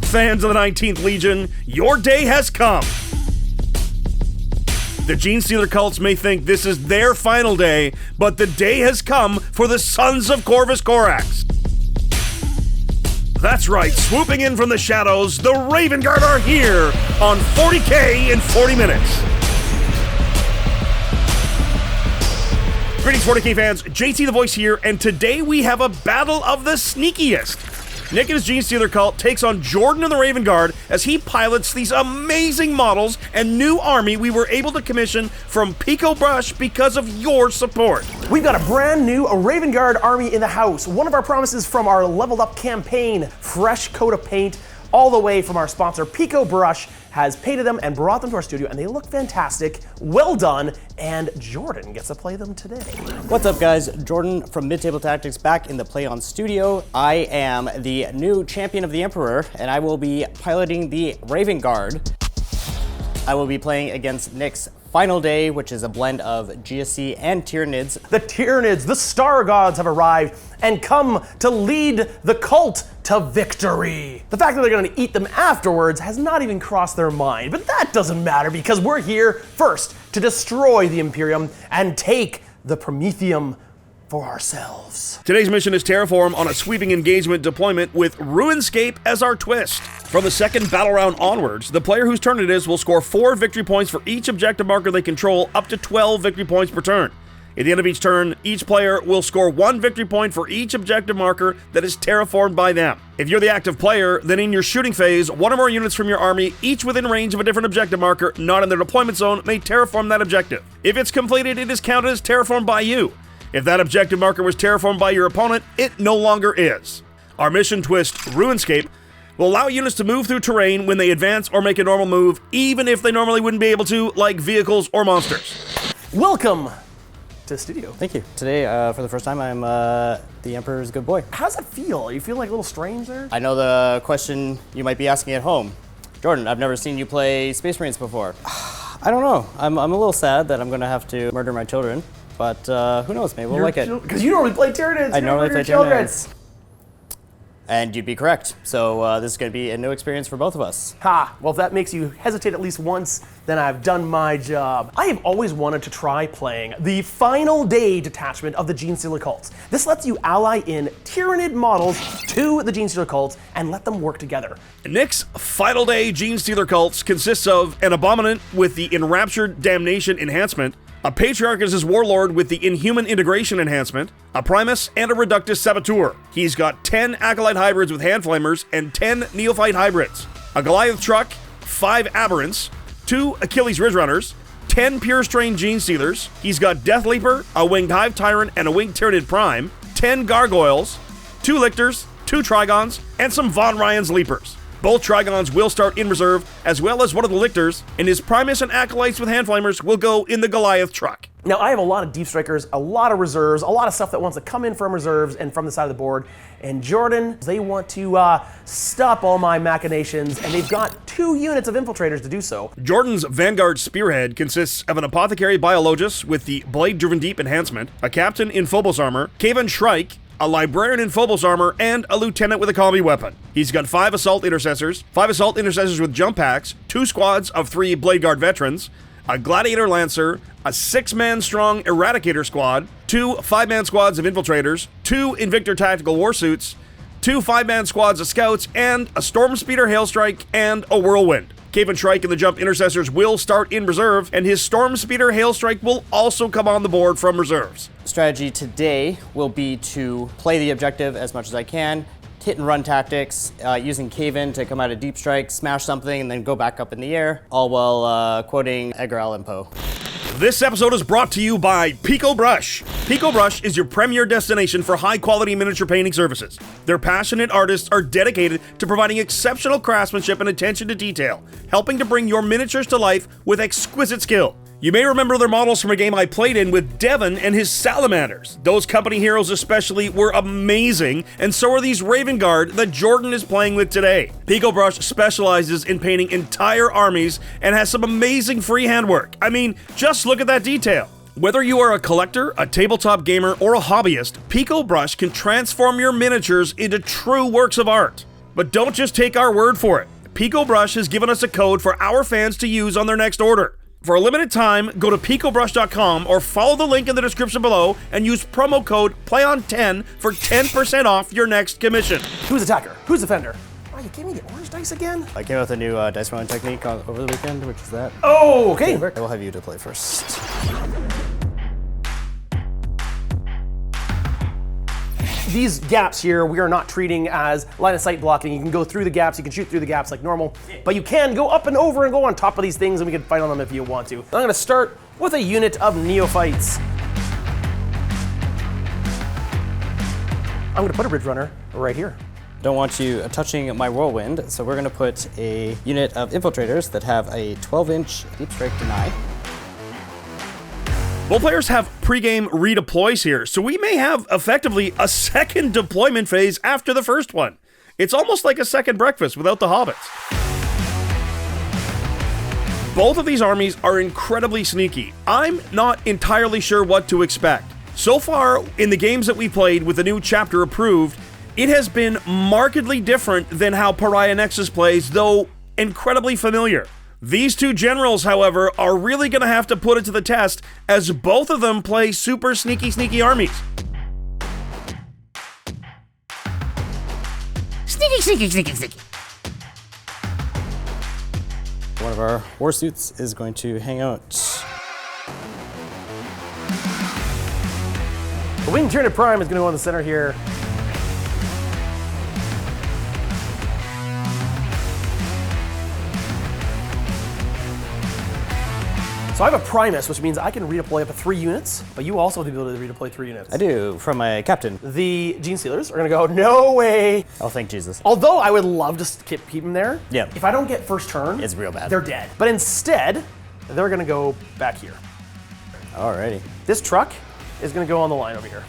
Fans of the 19th Legion, your day has come. The Genestealer cults may think this is their final day, but the day has come for the Sons of Corvus Corax. That's right, swooping in from the shadows, the Vanguard are here on 40K in 40 minutes. Greetings 40K fans, JT the Voice here, and today we have a battle of the sneakiest. Nick and his Genestealer Cult takes on Jordan and the Vanguard as he pilots these amazing models and new army we were able to commission from Pico Brush because of your support. We've got a brand new Vanguard army in the house. One of our promises from our leveled up campaign, fresh coat of paint, all the way from our sponsor Pico Brush, has painted them and brought them to our studio, and they look fantastic, well done, and Jordan gets to play them today. What's up guys, Jordan from Mid-Table Tactics back in the Play On studio. I am the new champion of the Emperor, and I will be piloting the Vanguard. I will be playing against Nick's final day, which is a blend of GSC and Tyranids. The Tyranids, the Star Gods, have arrived and come to lead the cult to victory. The fact that they're gonna eat them afterwards has not even crossed their mind, but that doesn't matter because we're here first to destroy the Imperium and take the Prometheum for ourselves. Today's mission is Terraform on a sweeping engagement deployment with Runescape as our twist. From the second battle round onwards, the player whose turn it is will score 4 victory points for each objective marker they control, up to 12 victory points per turn. At the end of each turn, each player will score 1 victory point for each objective marker that is terraformed by them. If you're the active player, then in your shooting phase, one or more units from your army, each within range of a different objective marker not in their deployment zone, may terraform that objective. If it's completed, it is counted as terraformed by you. If that objective marker was terraformed by your opponent, it no longer is. Our mission twist, Runescape, will allow units to move through terrain when they advance or make a normal move, even if they normally wouldn't be able to, like vehicles or monsters. Welcome to the studio. Thank you. Today, for the first time, I'm the Emperor's good boy. How does that feel? You feel like a little strange there? I know the question you might be asking at home. Jordan, I've never seen you play Space Marines before. I don't know. I'm a little sad that I'm gonna have to murder my children. But who knows, maybe we'll like it. Because you normally play Tyranids. I normally play Tyranids. And you'd be correct. So this is going to be a new experience for both of us. Ha! Well, if that makes you hesitate at least once, then I've done my job. I have always wanted to try playing the final day detachment of the Genestealer Cults. This lets you ally in Tyranid models to the Genestealer Cults and let them work together. Nick's final day Genestealer Cults consists of an Abominant with the Enraptured Damnation enhancement, a Patriarch as his Warlord with the Inhuman Integration enhancement, a Primus, and a Reductus Saboteur. He's got 10 Acolyte hybrids with Hand Flamers and 10 Neophyte hybrids, a Goliath Truck, 5 Aberrants, 2 Achilles Ridge Runners, 10 Pure Strain Genestealers. He's got Death Leaper, a Winged Hive Tyrant, and a Winged Tyranid Prime, 10 Gargoyles, 2 Lictors, 2 Trigons, and some Von Ryan's Leapers. Both Trigons will start in reserve, as well as one of the Lictors, and his Primus and Acolytes with Hand Flamers will go in the Goliath Truck. Now, I have a lot of Deep Strikers, a lot of reserves, a lot of stuff that wants to come in from reserves and from the side of the board. And Jordan, they want to stop all my machinations, and they've got 2 units of Infiltrators to do so. Jordan's Vanguard Spearhead consists of an Apothecary Biologis with the Blade Driven Deep enhancement, a Captain in Phobos armor, Kayvann Shrike, a Librarian in Phobos armor, and a Lieutenant with a Combi-weapon. He's got 5 Assault Intercessors, 5 Assault Intercessors with jump packs, 2 squads of 3 Blade Guard veterans, a Gladiator Lancer, a 6-man strong Eradicator squad, 2 5-man squads of Infiltrators, 2 Invictor Tactical Warsuits, 2 5-man squads of Scouts, and a Storm Speeder Hailstrike and a Whirlwind. Kayvann Shrike and the Jump Intercessors will start in reserve, and his Storm Speeder Hailstrike will also come on the board from reserves. Strategy today will be to play the objective as much as I can, hit and run tactics, using Kayvann to come out of deep strike, smash something, and then go back up in the air, all while quoting Edgar Allan Poe. This episode is brought to you by Pico Brush. Pico Brush is your premier destination for high-quality miniature painting services. Their passionate artists are dedicated to providing exceptional craftsmanship and attention to detail, helping to bring your miniatures to life with exquisite skill. You may remember their models from a game I played in with Devon and his Salamanders. Those company heroes especially were amazing, and so are these Vanguard that Jordan is playing with today. Pico Brush specializes in painting entire armies and has some amazing freehand work. I mean, just look at that detail. Whether you are a collector, a tabletop gamer, or a hobbyist, Pico Brush can transform your miniatures into true works of art. But don't just take our word for it. Pico Brush has given us a code for our fans to use on their next order. For a limited time, go to picobrush.com or follow the link in the description below and use promo code PLAYON10 for 10% off your next commission. Who's attacker? Who's defender? Oh, you gave me the orange dice again? I came out with a new dice rolling technique over the weekend, which is that. Oh, okay. I will have you to play first. These gaps here, we are not treating as line of sight blocking. You can go through the gaps, you can shoot through the gaps like normal, but you can go up and over and go on top of these things, and we can fight on them if you want to. I'm gonna start with a unit of neophytes. I'm gonna put a Ridge Runner right here. Don't want you touching my whirlwind, so we're gonna put a unit of infiltrators that have a 12-inch deep strike deny. Both players have pre-game redeploys here, so we may have effectively a second deployment phase after the first one. It's almost like a second breakfast without the hobbits. Both of these armies are incredibly sneaky. I'm not entirely sure what to expect. So far, in the games that we played with the new chapter approved, it has been markedly different than how Pariah Nexus plays, though incredibly familiar. These two generals, however, are really going to have to put it to the test, as both of them play super sneaky armies. Sneaky. One of our war suits is going to hang out. The Wing Tyrannid Prime is gonna go in the center here. So I have a Primus, which means I can redeploy up to 3 units, but you also have the ability to redeploy 3 units. I do, from my captain. The Genestealers are gonna go, no way. Oh, thank Jesus. Although I would love to keep them there. Yeah. If I don't get first turn, It's real bad. they're dead. But instead, they're gonna go back here. Alrighty. This truck is gonna go on the line over here.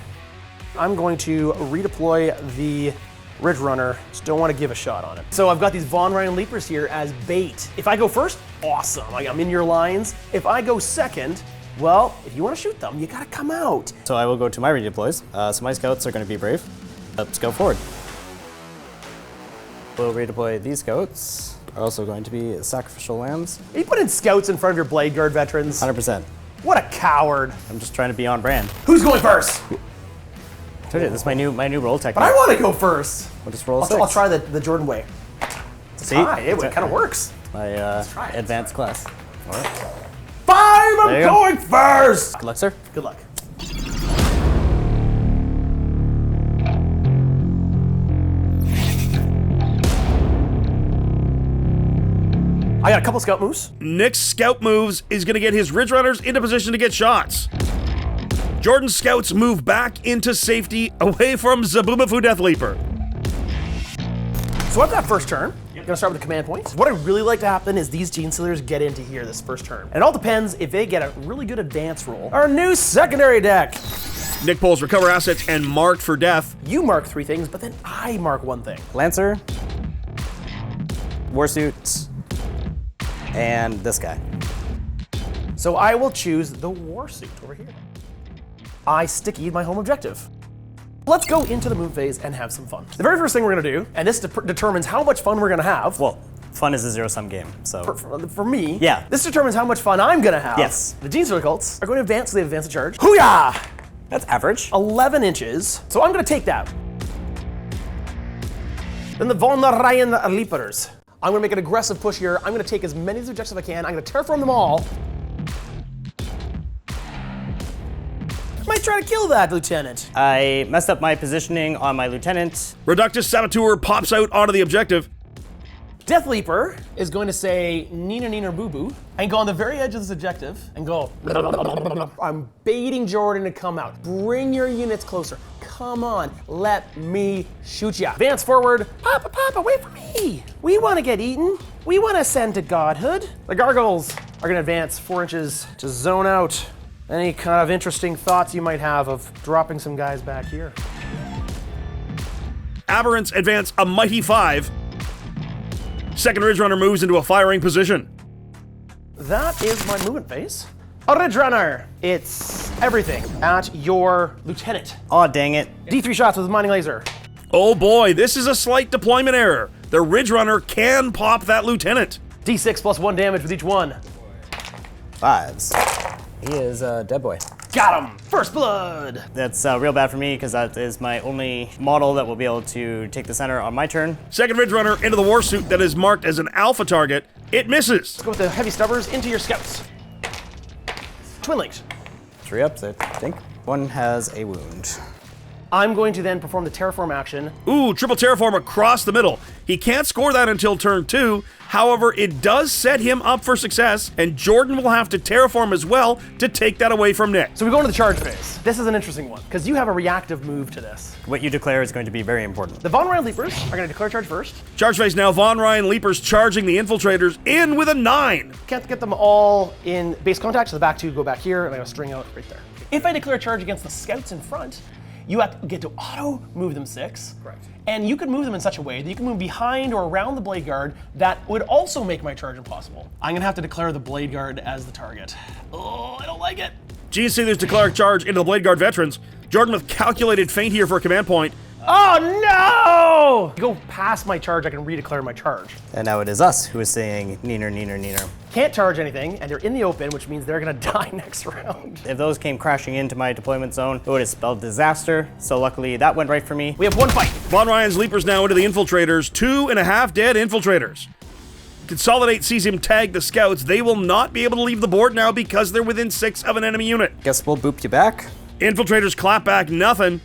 I'm going to redeploy the Ridge Runner, just don't want to give a shot on it. So I've got these Von Ryan Leapers here as bait. If I go first, awesome, I'm in your lines. If I go second, well, if you want to shoot them, you gotta come out. So I will go to my redeploys. So my scouts are going to be brave. Let's go forward. We'll redeploy these scouts. Are also going to be sacrificial lambs. Are you putting scouts in front of your Blade Guard veterans? 100%. What a coward. I'm just trying to be on brand. Who's going first? Told you, this is my new roll technique. But I want to go first. We'll just roll I'll 6. try the Jordan way. See? It kind of works. My try it. advanced class. All right. 5, I'm going first. Good luck, sir. Good luck. I got a couple scout moves. Nick's scout moves is going to get his Ridge Runners into position to get shots. Jordan's scouts move back into safety away from Zabumafu Death Leaper. So I've got first turn. I'm gonna start with the command points. What I'd really like to happen is these Genestealers get into here this first turn. And it all depends if they get a really good advance roll. Our new secondary deck. Nick pulls recover assets and marked for death. You mark 3 things, but then I mark 1 thing. Lancer, Warsuit, and this guy. So I will choose the Warsuit over here. I stickied my home objective. Let's go into the move phase and have some fun. The very first thing we're gonna do, and this determines how much fun we're gonna have. Well, fun is a zero-sum game, so. For me, Yeah. this determines how much fun I'm gonna have. Yes. The Genestealer Cults are going to advance, so they advance a charge. Hoo-yah! That's average. 11 inches. So I'm gonna take that. Then the Von Ryan Leapers. I'm gonna make an aggressive push here. I'm gonna take as many of the objectives as I can. I'm gonna terraform them all. Might try to kill that lieutenant. I messed up my positioning on my lieutenant. Reductus Saboteur pops out onto the objective. Death Leaper is going to say Nina Nina Boo Boo and go on the very edge of this objective and go. I'm baiting Jordan to come out. Bring your units closer. Come on, let me shoot ya. Advance forward. Papa, wait for me. We want to get eaten. We want to ascend to godhood. The Gargoyles are going to advance 4 inches to zone out any kind of interesting thoughts you might have of dropping some guys back here. Aberrants advance a mighty 5. Second Ridge Runner moves into a firing position. That is my movement phase. A Ridge Runner. It's everything at your lieutenant. Aw, dang it. D3 shots with a mining laser. Oh boy, this is a slight deployment error. their Ridge Runner can pop that lieutenant. D6 plus 1 damage with each one. 5s. He is a dead boy. Got him! First blood! That's real bad for me because that is my only model that will be able to take the center on my turn. Second Ridge Runner into the war suit that is marked as an alpha target. It misses. Let's go with the heavy stubbers into your scouts. Twin links. 3 ups, I think. One has a wound. I'm going to then perform the terraform action. Ooh, triple terraform across the middle. He can't score that until turn 2. However, it does set him up for success, and Jordan will have to terraform as well to take that away from Nick. So we go into the charge phase. This is an interesting one, because you have a reactive move to this. What you declare is going to be very important. The Von Ryan Leapers are going to declare charge first. Charge phase now, Von Ryan Leapers charging the Infiltrators in with a 9. Can't get them all in base contact, so the back 2 go back here, and I have a string out right there. If I declare a charge against the scouts in front, you have to get to auto move them 6. Correct. And you can move them in such a way that you can move behind or around the Blade Guard. That would also make my charge impossible. I'm gonna have to declare the Blade Guard as the target. Oh, I don't like it. Genestealers declare charge into the Blade Guard veterans. Jordan with calculated feint here for a command point. Oh no! You go past my charge, I can redeclare my charge. And now it is us who is saying neener, neener, neener. Can't charge anything, and they're in the open, which means they're gonna die next round. If those came crashing into my deployment zone, it would have spelled disaster. So luckily that went right for me. We have one fight. Von Ryan's Leapers now into the Infiltrators. 2.5 dead Infiltrators. Consolidate sees him tag the scouts. They will not be able to leave the board now because they're within 6 of an enemy unit. Guess we'll boop you back. Infiltrators clap back nothing.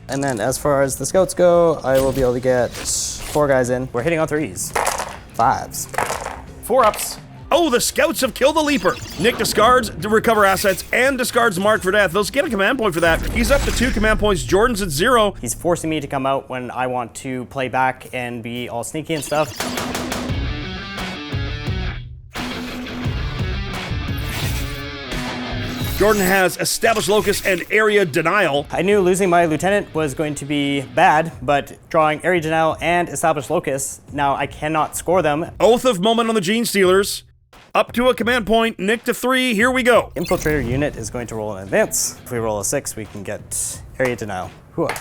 And then as far as the scouts go, I will be able to get 4 guys in. We're hitting on 3s. 5s. 4 ups. Oh, the scouts have killed the Leaper. Nick discards to recover assets and discards Mark for death. They'll get a command point for that. He's up to 2 command points. Jordan's at 0. He's forcing me to come out when I want to play back and be all sneaky and stuff. Jordan has established locus and area denial. I knew losing my lieutenant was going to be bad, but drawing area denial and established locus, now I cannot score them. Oath of Moment on the Genestealers. Up to a command point. Nick to 3. Here we go. Infiltrator unit is going to roll an advance. If we roll a 6, we can get area denial. Hooah.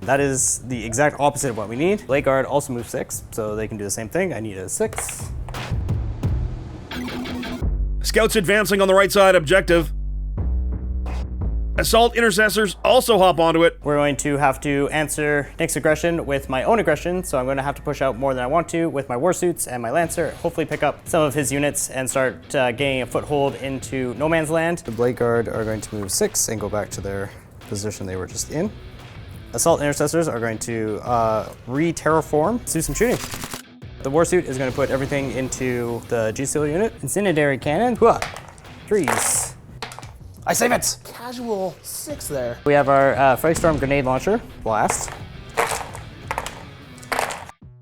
That is the exact opposite of what we need. Blade Guard also moves 6, so they can do the same thing. I need a 6. Scouts advancing on the right side objective. Assault Intercessors also hop onto it. We're going to have to answer Nick's aggression with my own aggression, so I'm going to have to push out more than I want to with my warsuits and my Lancer, hopefully pick up some of his units and start gaining a foothold into no man's land. The Blade Guard are going to move 6 and go back to their position they were just in. Assault Intercessors are going to re-terraform, do some shooting. The warsuit is going to put everything into the Genestealer unit. Incendiary cannon, hooah, 3s. I save it. Casual 6 there. We have our Fregstorm grenade launcher, blast.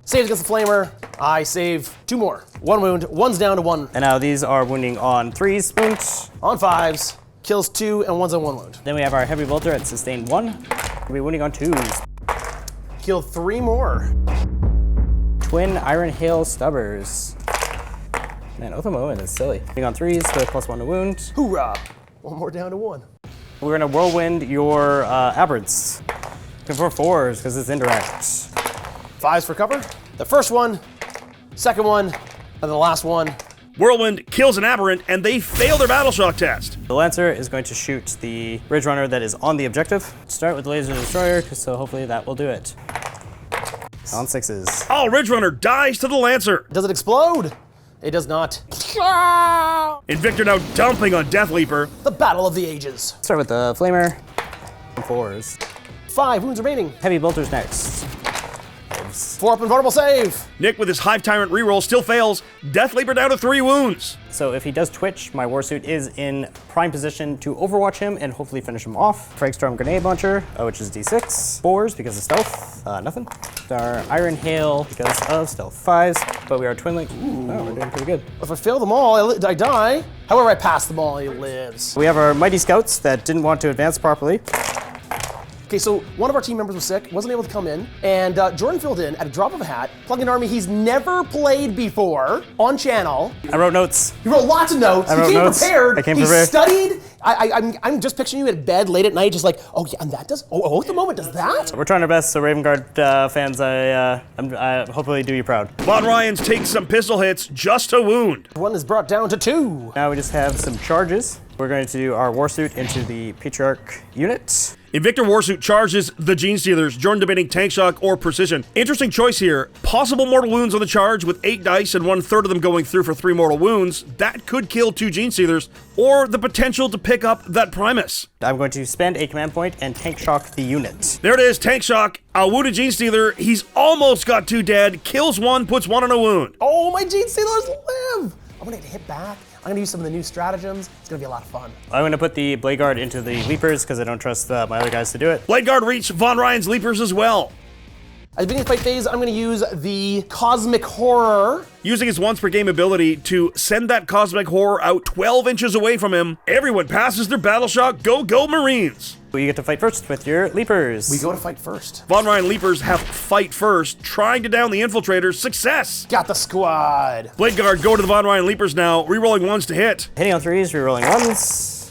Saves against the flamer. I save 2 more. 1 wound, 1's down to 1. And now these are wounding on 3s, wounds. On 5s, kills 2 and 1's on 1 wound. Then we have our heavy bolter at sustained 1. We'll be wounding on 2s. Kill 3 more. Twin Iron Hail Stubbers. Man, Oath of Moment is silly. Being on 3s with +1 to wound. Hoorah. 1 more down to 1. We're gonna whirlwind your aberrants. For 4s, because it's indirect. 5s for cover. The first one, second one, and the last one. Whirlwind kills an aberrant, and they fail their battle shock test. The Lancer is going to shoot the Ridge Runner that is on the objective. Start with the Laser Destroyer, so hopefully that will do it. On 6s. Oh, Ridge Runner dies to the Lancer. Does it explode? It does not. Invictor now dumping on Death Leaper. The Battle of the Ages. Start with the Flamer. 4s. 5 wounds remaining. Heavy Bolters next. 4 up and vulnerable save. Nick with his Hive Tyrant reroll still fails. Death Leaper down to 3 wounds. So if he does twitch, my Warsuit is in prime position to overwatch him and hopefully finish him off. Fregstorm Grenade Launcher, which is D6. 4s because of stealth, nothing. Our Iron Hail because of stealth. 5s, but we are Twin Link. Oh, we're doing pretty good. If I fail them all, I die. However, I pass them all, he lives. We have our Mighty Scouts that didn't want to advance properly. Okay, so one of our team members was sick, wasn't able to come in, and Jordan filled in at a drop of a hat, plugged in an army he's never played before on channel. I wrote notes. He wrote lots of notes. I wrote he came notes. prepared. I came he prepared. studied. I'm just picturing you at bed late at night, just like, oh yeah, and that does. Oh, at the moment does that. We're trying our best, so Raven Guard fans, I hopefully do you proud. Von Ryans takes some pistol hits just to wound. One is brought down to 2. Now we just have some charges. We're going to do our Warsuit into the Patriarch unit. Invictor Warsuit charges the Genestealers, Jordan debating tank shock or precision. Interesting choice here. Possible mortal wounds on the charge with 8 dice and 1/3 of them going through for 3 mortal wounds. That could kill 2 Genestealers, or the potential to pick up that Primus. I'm going to spend a command point and tank shock the unit. There it is, tank shock. A wounded Genestealer. He's almost got 2 dead. Kills 1, puts 1 on a wound. Oh, my Genestealers live. I'm gonna hit back. I'm gonna use some of the new stratagems. It's gonna be a lot of fun. I'm going to put the Blade Guard into the Leapers because I don't trust my other guys to do it. Blade Guard reach Von Ryan's Leapers as well. At the beginning of the fight phase, I'm gonna use the Cosmic Horror. Using his once per game ability to send that Cosmic Horror out 12 inches away from him. Everyone passes their battle shock. Go, go, Marines. You get to fight first with your Leapers. We go to fight first. Von Ryan Leapers have fight first, trying to down the Infiltrators. Success! Got the squad. Blade Guard go to the Von Ryan Leapers now, rerolling 1s to hit. Hitting on 3s, rerolling 1s.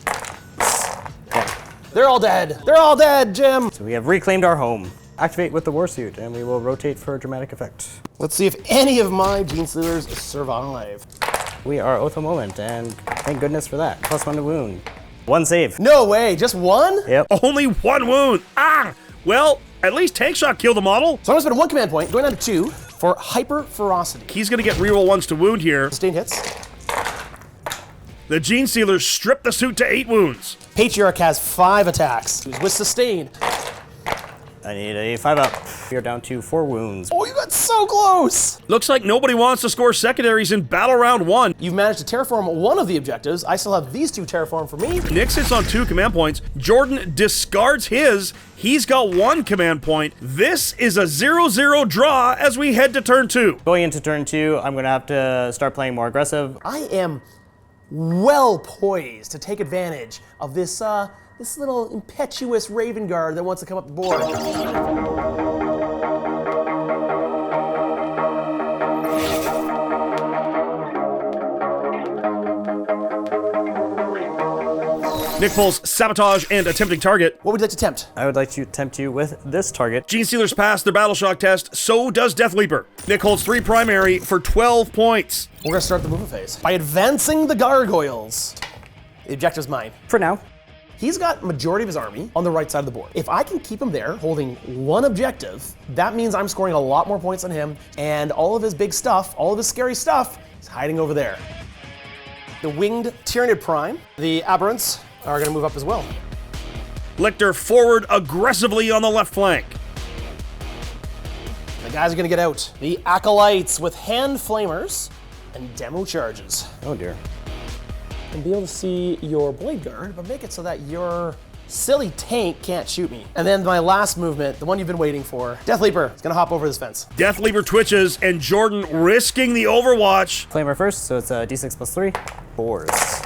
They're all dead. They're all dead, Jim. So we have reclaimed our home. Activate with the Warsuit, and we will rotate for dramatic effect. Let's see if any of my Genestealers survive. We are Oath of Moment, and thank goodness for that. +1 to wound. 1 save. No way, just 1? Yep. Only 1 wound. Ah! Well, at least tank shock killed the model. So I'm gonna spend 1 command point, going down to 2 for Hyper Ferocity. He's gonna get reroll 1s to wound here. Sustained hits. The Genestealers strip the suit to 8 wounds. Patriarch has 5 attacks with sustained. I need a 5-up. We are down to 4 wounds. Oh, you got so close! Looks like nobody wants to score secondaries in battle round 1. You've managed to terraform 1 of the objectives. I still have these 2 terraformed for me. Nick sits on 2 command points. Jordan discards his. He's got 1 command point. This is a 0-0 draw as we head to turn 2. Going into turn 2, I'm going to have to start playing more aggressive. I am well poised to take advantage of this this little impetuous Raven Guard that wants to come up the board. Nick pulls sabotage and attempting target. What would you like to tempt? I would like to tempt you with this target. Genestealers pass their battle shock test, so does Death Leaper. Nick holds 3 primary for 12 points. We're gonna start the movement phase by advancing the gargoyles. The objective's mine. For now. He's got majority of his army on the right side of the board. If I can keep him there holding 1 objective, that means I'm scoring a lot more points than him, and all of his big stuff, all of his scary stuff, is hiding over there. The Winged Tyrannid Prime, the Aberrants, are gonna move up as well. Lictor forward aggressively on the left flank. The guys are gonna get out. The Acolytes with Hand Flamers and Demo Charges. Oh dear. And be able to see your Blade Guard, but make it so that your silly tank can't shoot me. And then my last movement, the one you've been waiting for, Death Leaper is gonna hop over this fence. Death Leaper twitches, and Jordan risking the overwatch. Flamer first, so it's a d6 + 3. 4s.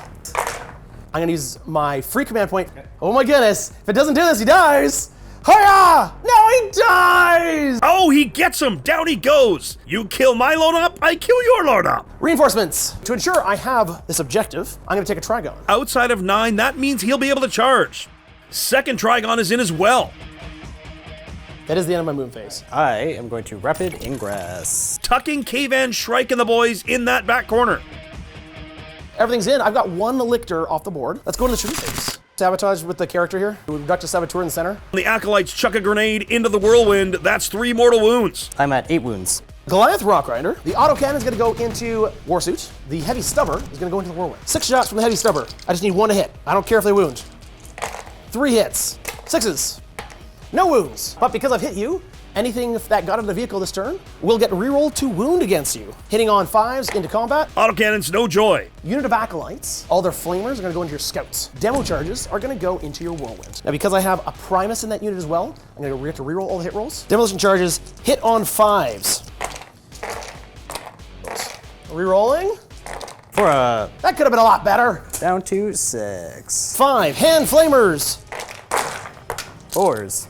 I'm gonna use my free command point. Oh my goodness, if it doesn't do this, he dies! Hiya! No, he dies! Oh, he gets him. Down he goes. You kill my load up, I kill your load up. Reinforcements. To ensure I have this objective, I'm gonna take a Trigon. Outside of 9, that means he'll be able to charge. Second Trigon is in as well. That is the end of my moon phase. I am going to Rapid Ingress. Tucking Kayvann Shrike and the boys in that back corner. Everything's in. I've got 1 Lictor off the board. Let's go into the shooting phase. Sabotage with the character here. We've got a Saboteur in the center. The Acolytes chuck a grenade into the whirlwind. That's 3 mortal wounds. I'm at 8 wounds. Goliath Rock Grinder. The autocannon is going to go into Warsuit. The Heavy Stubber is going to go into the Whirlwind. 6 shots from the Heavy Stubber. I just need 1 to hit. I don't care if they wound. 3 hits. 6s. No wounds. But because I've hit you, anything that got in the vehicle this turn will get rerolled to wound against you. Hitting on 5s into combat. Autocannons, no joy. Unit of Acolytes, all their Flamers are going to go into your Scouts. Demo Charges are going to go into your Whirlwind. Now, because I have a Primus in that unit as well, I'm going to have to reroll all the hit rolls. Demolition Charges hit on 5s. Rerolling. For a That could have been a lot better. down to 6. 5 Hand Flamers. 4s.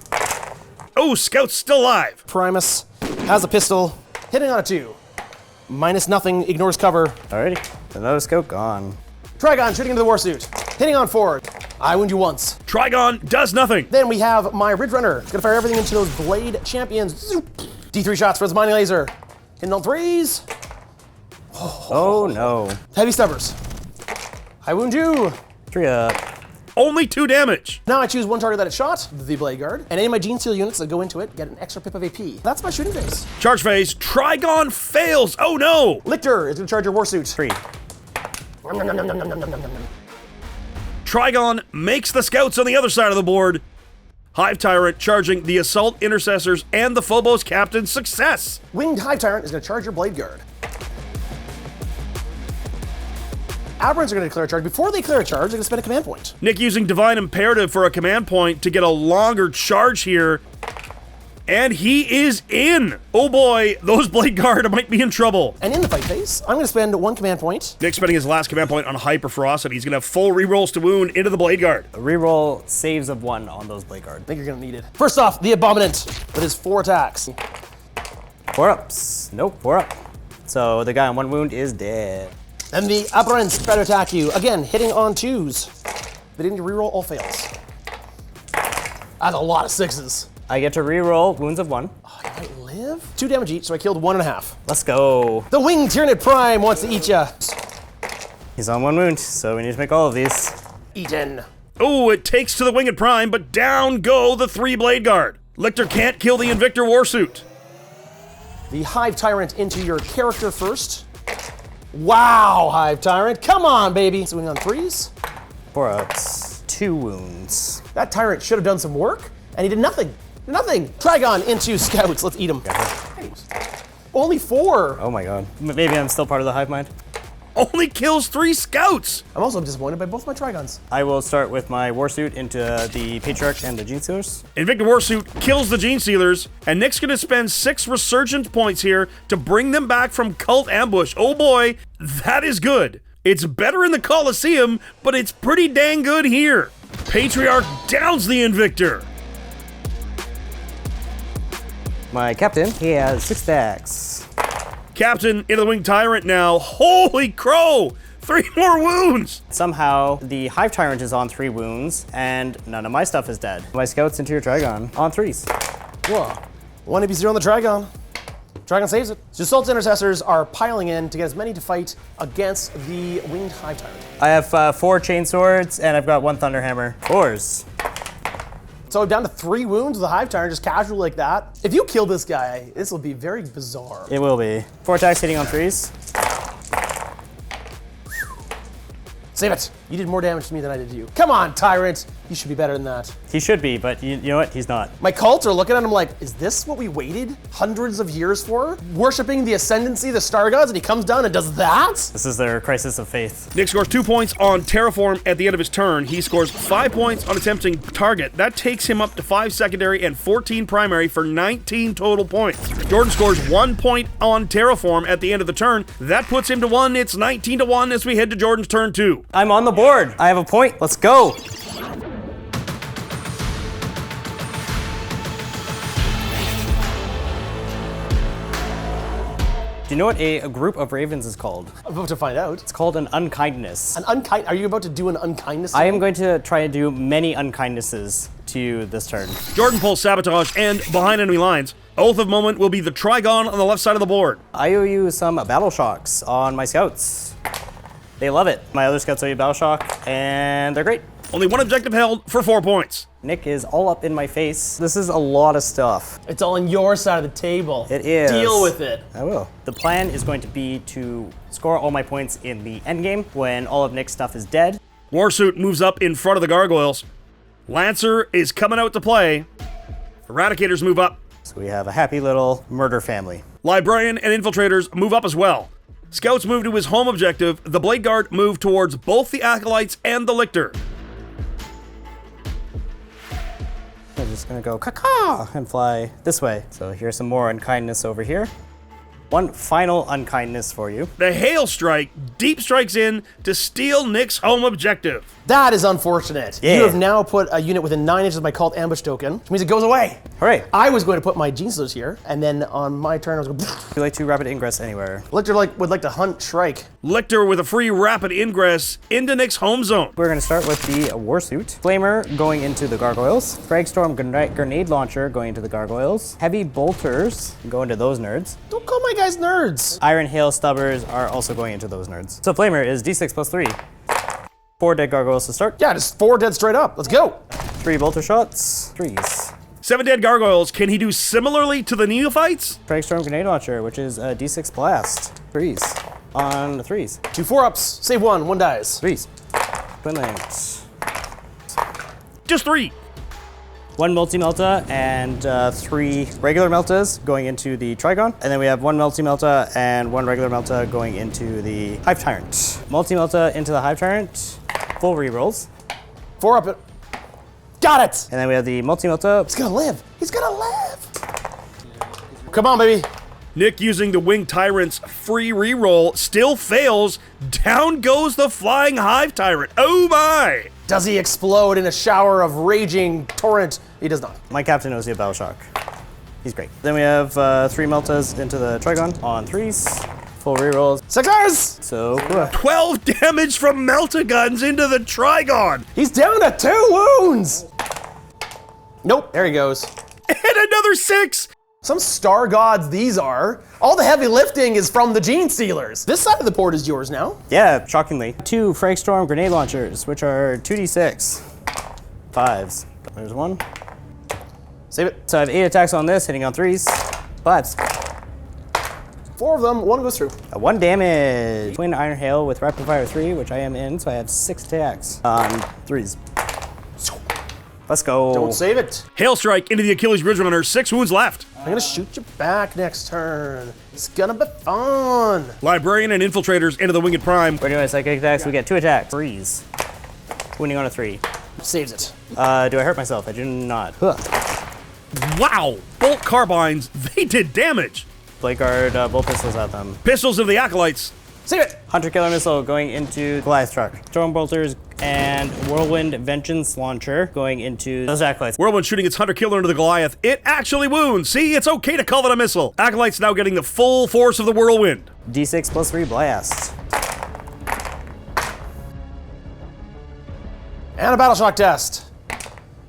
Oh, Scout's still alive. Primus has a pistol, hitting on a 2. Minus nothing, ignores cover. Alrighty, another scout gone. Trigon shooting into the warsuit, hitting on 4. I wound you once. Trigon does nothing. Then we have my Ridge Runner. It's gonna fire everything into those blade champions. Zoop. D3 shots for his mining laser. Hitting on 3s. Oh no. Heavy stubbers. I wound you. 3 up. Only 2 damage. Now I choose one target that it shot, the Blade Guard, and any of my Genestealer units that go into it get an extra pip of AP. That's my shooting phase. Charge phase. Trigon fails. Oh no. Lictor is gonna charge your warsuit. 3. Trigon makes the scouts on the other side of the board. Hive Tyrant charging the Assault Intercessors and the Phobos Captain. Success. Winged Hive Tyrant is gonna charge your Blade Guard. Aberrants are gonna declare a charge. Before they declare a charge, they're gonna spend a command point. Nick using Divine Imperative for a command point to get a longer charge here. And he is in. Oh boy, those Blade Guard might be in trouble. And in the fight phase, I'm gonna spend 1 command point. Nick spending his last command point on Hyperferocity. He's gonna have full rerolls to wound into the Blade Guard. Reroll saves of 1 on those Blade Guard. I think you're gonna need it. First off, the Abominant with his 4 attacks. 4 ups. Nope, 4 up. So the guy on 1 wound is dead. And the Aberrants try to attack you. Again, hitting on 2s. They didn't reroll, all fails. That's a lot of 6s. I get to reroll wounds of 1. Oh, I might live? 2 damage each, so I killed 1.5. Let's go. The Winged Tyranid Prime wants to eat ya. He's on 1 wound, so we need to make all of these. Eaten. Oh, it takes to the Winged Prime, but down go the 3 Blade Guard. Lictor can't kill the Invictor Warsuit. The Hive Tyrant into your character first. Wow, Hive Tyrant, come on, baby. Swing on 3s. 4 ups. 2 wounds. That Tyrant should have done some work, and he did nothing. Nothing. Trigon into Scouts. Let's eat him. Only 4. Oh my god. Maybe I'm still part of the hive mind. Only kills 3 Scouts. I'm also disappointed by both my Trigons. I will start with my Warsuit into the Patriarch and the Genestealers. Invictor Warsuit kills the Genestealers, and Nick's gonna spend 6 Resurgence points here to bring them back from Cult Ambush. Oh boy, that is good. It's better in the Colosseum, but it's pretty dang good here. Patriarch downs the Invictor. My Captain, he has 6 stacks. Captain into the Winged Tyrant now. Holy crow! 3 more wounds! Somehow, the Hive Tyrant is on 3 wounds, and none of my stuff is dead. My Scouts into your Trigon on 3s. Whoa. 1 AP0 on the Trigon. Trigon saves it. The Assault Intercessors are piling in to get as many to fight against the Winged Hive Tyrant. I have 4 Chain Swords, and I've got 1 Thunderhammer. 4s. So down to 3 wounds with the Hive Tyrant, just casual like that. If you kill this guy, this will be very bizarre. It will be. 4 attacks hitting on 3s. Save it. You did more damage to me than I did to you. Come on, Tyrant. You should be better than that. He should be, but you know what? He's not. My cult are looking at him like, is this what we waited hundreds of years for? Worshipping the ascendancy of the star gods, and he comes down and does that? This is their crisis of faith. Nick scores 2 points on Terraform at the end of his turn. He scores 5 points on attempting target. That takes him up to 5 secondary and 14 primary for 19 total points. Jordan scores 1 point on Terraform at the end of the turn. That puts him to 1. It's 19-1 as we head to Jordan's turn 2. I'm on the board. I have a point. Let's go. Do you know what a group of ravens is called? I'm about to find out. It's called an unkindness. Are you about to do an unkindness? I am going to try to do many unkindnesses to you this turn. Jordan pulls Sabotage and behind enemy lines. Oath of Moment will be the Trigon on the left side of the board. I owe you some battle shocks on my scouts. They love it. My other scouts owe you battle shock, and they're great. Only 1 objective held for 4 points. Nick is all up in my face. This is a lot of stuff. It's all on your side of the table. It is. Deal with it. I will. The plan is going to be to score all my points in the endgame when all of Nick's stuff is dead. Warsuit moves up in front of the Gargoyles. Lancer is coming out to play. Eradicators move up. So we have a happy little murder family. Librarian and Infiltrators move up as well. Scouts move to his home objective. The Blade Guard move towards both the Acolytes and the Lictor. I'm just gonna go caca and fly this way. So here's some more unkindness over here. One final unkindness for you. The Hail Strike deep strikes in to steal Nick's home objective. That is unfortunate. Yeah. You have now put a unit within 9 inches of my cult ambush token, which means it goes away. Hooray. I was going to put my Genestealers here, and then on my turn I was going to... Would you like to rapid ingress anywhere? Lictor would like to hunt Shrike. Lictor with a free rapid ingress into Nick's home zone. We're going to start with the Warsuit. Flamer going into the Gargoyles. Fragstorm Grenade Launcher going into the Gargoyles. Heavy Bolters go into those nerds. Don't call my guys nerds. Iron Hail Stubbers are also going into those nerds. So Flamer is D6 plus 3. 4 dead Gargoyles to start. Yeah, just 4 dead straight up. Let's go. 3 Bolter shots. 3s. 7 dead gargoyles. Can he do similarly to the neophytes? Fragstorm Grenade Launcher, which is a D6 blast. 3s. On the 3s. 2 4-ups. Save 1 dies. 3s. Twin Lands. Just 3. 1 Multi-Melta and 3 regular Meltas going into the Trigon. And then we have 1 Multi-Melta and 1 regular Melta going into the Hive Tyrant. Multi-Melta into the Hive Tyrant. Full rerolls. 4-up it. Got it. And then we have the Multi-Melta. He's gonna live. He's gonna live. Come on, baby. Nick using the Winged Tyrant's free reroll still fails. Down goes the Flying Hive Tyrant. Oh my! Does he explode in a shower of raging torrent? He does not. My captain knows he has Battle Shock. He's great. Then we have 3 Meltas into the Trigon on 3s. Full rerolls. 6ers! So, 12 damage from Melta Guns into the Trigon. He's down to 2 wounds! Nope, there he goes. And another 6. Some star gods these are. All the heavy lifting is from the Genestealers. This side of the board is yours now. yeah, shockingly. 2 Fragstorm Grenade Launchers, which are 2d6. 5s. There's 1. Save it. So I have 8 attacks on this, hitting on 3s. 5s. 4 of them, 1 goes through. 1 damage. Twin Iron Hail with Rapid Fire 3, which I am in, so I have 6 attacks on 3s. Let's go. Don't save it. Hail Strike into the Achilles Ridge Runner. 6 wounds left. I'm gonna shoot you back next turn. It's gonna be fun. Librarian and Infiltrators into the Winged Prime. We're doing psychic attacks. We get 2 attacks. 3s. Winning on a 3. Saves it. Do I hurt myself? I do not. Huh. Wow. Bolt Carbines. They did damage. Blade Guard, bolt pistols at them. Pistols of the Acolytes. Save it. Hunter Killer Missile going into Goliath Truck. Storm Bolters and Whirlwind Vengeance Launcher going into those Acolytes. Whirlwind shooting its Hunter Killer into the Goliath. It actually wounds. See, it's okay to call it a missile. Acolytes now getting the full force of the Whirlwind. D6 plus 3 blast. And a battle shock test.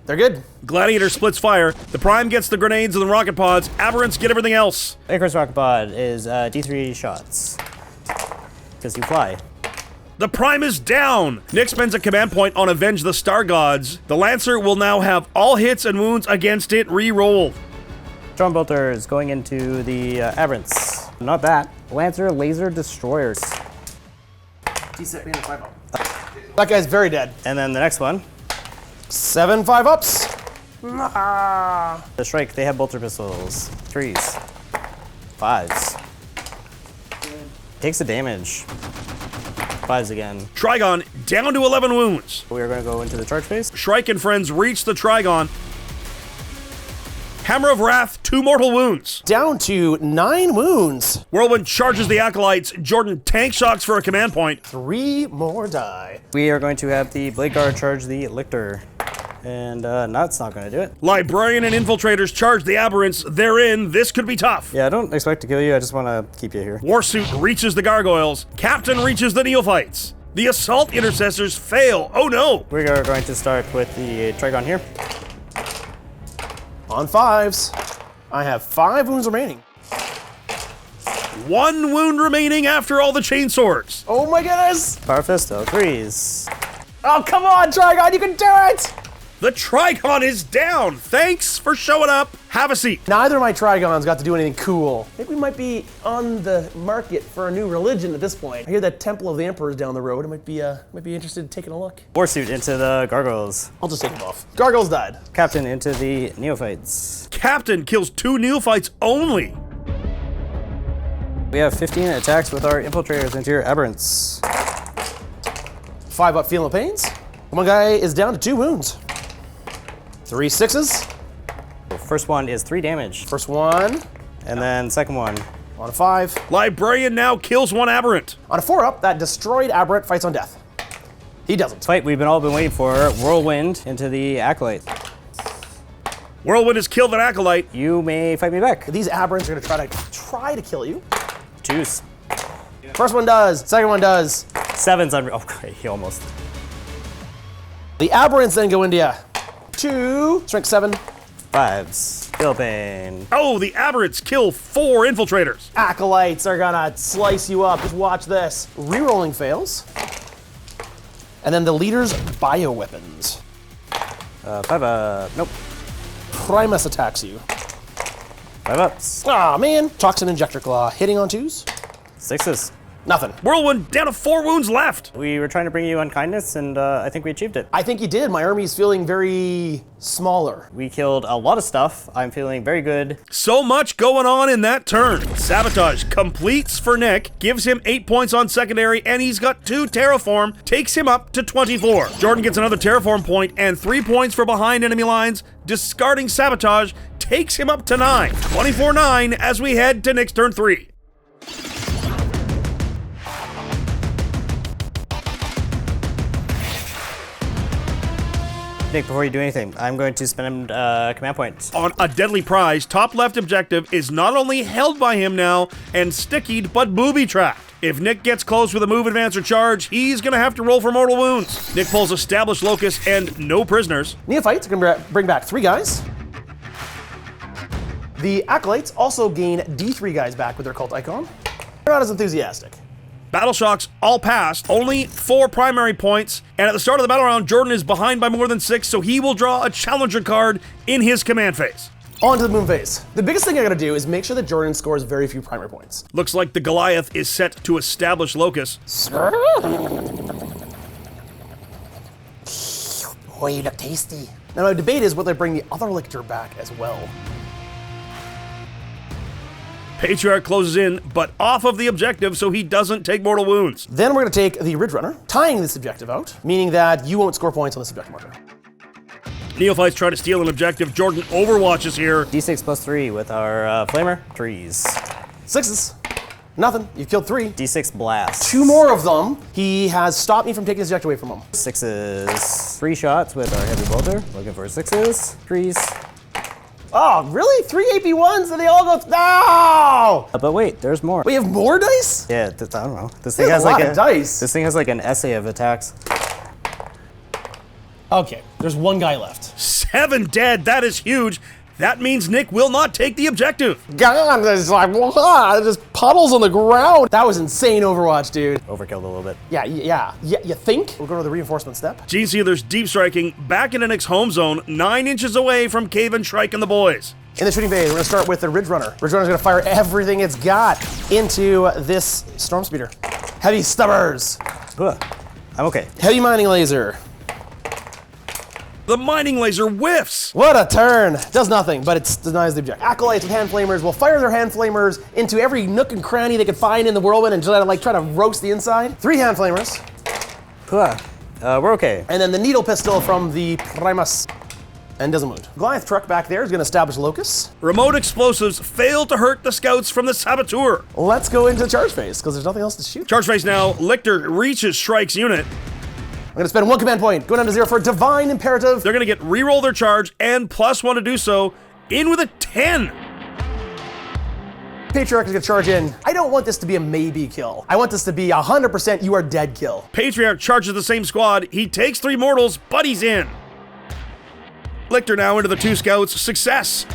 They're good. Gladiator splits fire. The Prime gets the grenades and the rocket pods. Aberrants get everything else. Icarus Rocket Pod is D3 shots. Because you fly. The Prime is down. Nick spends a command point on Avenge the Star Gods. The Lancer will now have all hits and wounds against it re-rolled. Storm Bolters going into the Aberrants. Not that. Lancer Laser Destroyers. That guy's very dead. And then the next one. 7 5-ups. The Shrike, they have bolter pistols. 3s. 5s. Takes the damage. 5s again. Trigon down to 11 wounds. We are going to go into the charge phase. Shrike and friends reach the Trigon. Hammer of Wrath, 2 mortal wounds. Down to 9 wounds. Whirlwind charges the Acolytes. Jordan tank shocks for a command point. 3 more die. We are going to have the Blade Guard charge the Lictor. And that's not going to do it. Librarian and Infiltrators charge the Aberrants. They're in. This could be tough. Yeah, I don't expect to kill you. I just want to keep you here. Warsuit reaches the Gargoyles. Captain reaches the Neophytes. The Assault Intercessors fail. Oh no! We are going to start with the Trigon here. On 5s. I have 5 wounds remaining. 1 wound remaining after all the chainswords. Oh my goodness. Power Fisto, 3s. Oh, come on, Trigon, you can do it. The Trigon is down. Thanks for showing up. Have a seat. Neither of my Trigons got to do anything cool. I think we might be on the market for a new religion at this point. I hear that Temple of the Emperor is down the road. I might be interested in taking a look. Warsuit into the Gargoyles. I'll just take them off. Gargoyles died. Captain into the Neophytes. Captain kills 2 Neophytes only. We have 15 attacks with our Infiltrators into your Aberrants. 5-up feeling the pains. One guy is down to 2 wounds. 3 6s. First one is 3 damage. First one. And then second one On a 5. Librarian now kills one aberrant. On a 4-up, that destroyed aberrant fights on death. He doesn't. Fight we've all been waiting for. Whirlwind into the Acolyte. Whirlwind has killed an acolyte. You may fight me back. These aberrants are gonna try to kill you. Choose. First one does, second one does. 7's on. Oh, okay, he almost. The aberrants then go into you. 2, strength 7. 5's. Kill pain. Oh, the aberrants kill 4 infiltrators. Acolytes are gonna slice you up. Just watch this. Rerolling fails. And then the leader's bioweapons. 5 nope. Primus attacks you. 5-ups. Ah, man. Toxin Injector Claw. Hitting on 2s. 6's. Nothing. Whirlwind down to 4 wounds left. We were trying to bring you unkindness, and I think we achieved it. I think you did. My army's feeling very smaller. We killed a lot of stuff. I'm feeling very good. So much going on in that turn. Sabotage completes for Nick, gives him 8 points on secondary, and he's got 2 terraform, takes him up to 24. Jordan gets another terraform point and 3 points for behind enemy lines, discarding sabotage, takes him up to 9. 24-9 as we head to Nick's turn 3. Nick, before you do anything, I'm going to spend a command point. On a deadly prize, top left objective is not only held by him now and stickied, but booby-trapped. If Nick gets close with a move, advance, or charge, he's gonna have to roll for mortal wounds. Nick pulls established locus and no prisoners. Neophytes are gonna bring back 3 guys. The Acolytes also gain D3 guys back with their cult icon. They're not as enthusiastic. Battle shocks all passed, only 4 primary points, and at the start of the battle round, Jordan is behind by more than 6, so he will draw a challenger card in his command phase. On to the moon phase. The biggest thing I gotta do is make sure that Jordan scores very few primary points. Looks like the Goliath is set to establish locus. Boy, you look tasty. Now my debate is whether I bring the other lictor back as well. Patriarch closes in, but off of the objective so he doesn't take mortal wounds. Then we're gonna take the Ridge Runner, tying this objective out, meaning that you won't score points on this objective marker. Neophytes try to steal an objective. Jordan overwatches here. D6 plus 3 with our flamer. 3's. 6s. Nothing. You've killed 3. D6 blast. 2 more of them. He has stopped me from taking this objective away from him. 6's. 3 shots with our heavy bolter. Looking for 6's. 3's. Oh, really? 3 AP1s and they all go, no! But wait, there's more. We have more dice? Yeah, I don't know. This There's thing has a lot like of dice. This thing has like an essay of attacks. Okay, there's 1 guy left. 7 dead, that is huge. That means Nick will not take the objective. God, there's like, there's puddles on the ground. That was insane Overwatch, dude. Overkilled a little bit. Yeah, you think? We'll go to the reinforcement step. Genestealer's deep striking back into Nick's home zone, 9 inches away from Kayvann Shrike and the boys. In the shooting phase, we're gonna start with the Ridge Runner. Ridge Runner's gonna fire everything it's got into this Storm Speeder. Heavy Stubbers. Ugh. I'm okay. Heavy Mining Laser. The mining laser whiffs. What a turn. Does nothing, but it denies the objective. Acolytes with hand flamers will fire their hand flamers into every nook and cranny they can find in the whirlwind and try to roast the inside. 3 hand flamers. We're okay. And then the needle pistol from the Primus. And doesn't wound. Goliath truck back there is gonna establish locus. Remote explosives fail to hurt the scouts from the saboteur. Let's go into the charge phase, because there's nothing else to shoot. Charge phase now, Lictor reaches Shrike's unit. I'm gonna spend 1 command point, go down to 0 for Divine Imperative. They're gonna get reroll their charge and +1 to do so, in with a 10. Patriarch is gonna charge in. I don't want this to be a maybe kill. I want this to be 100% you are dead kill. Patriarch charges the same squad. He takes 3 mortals, but he's in. Lictor now into the 2 scouts. Success.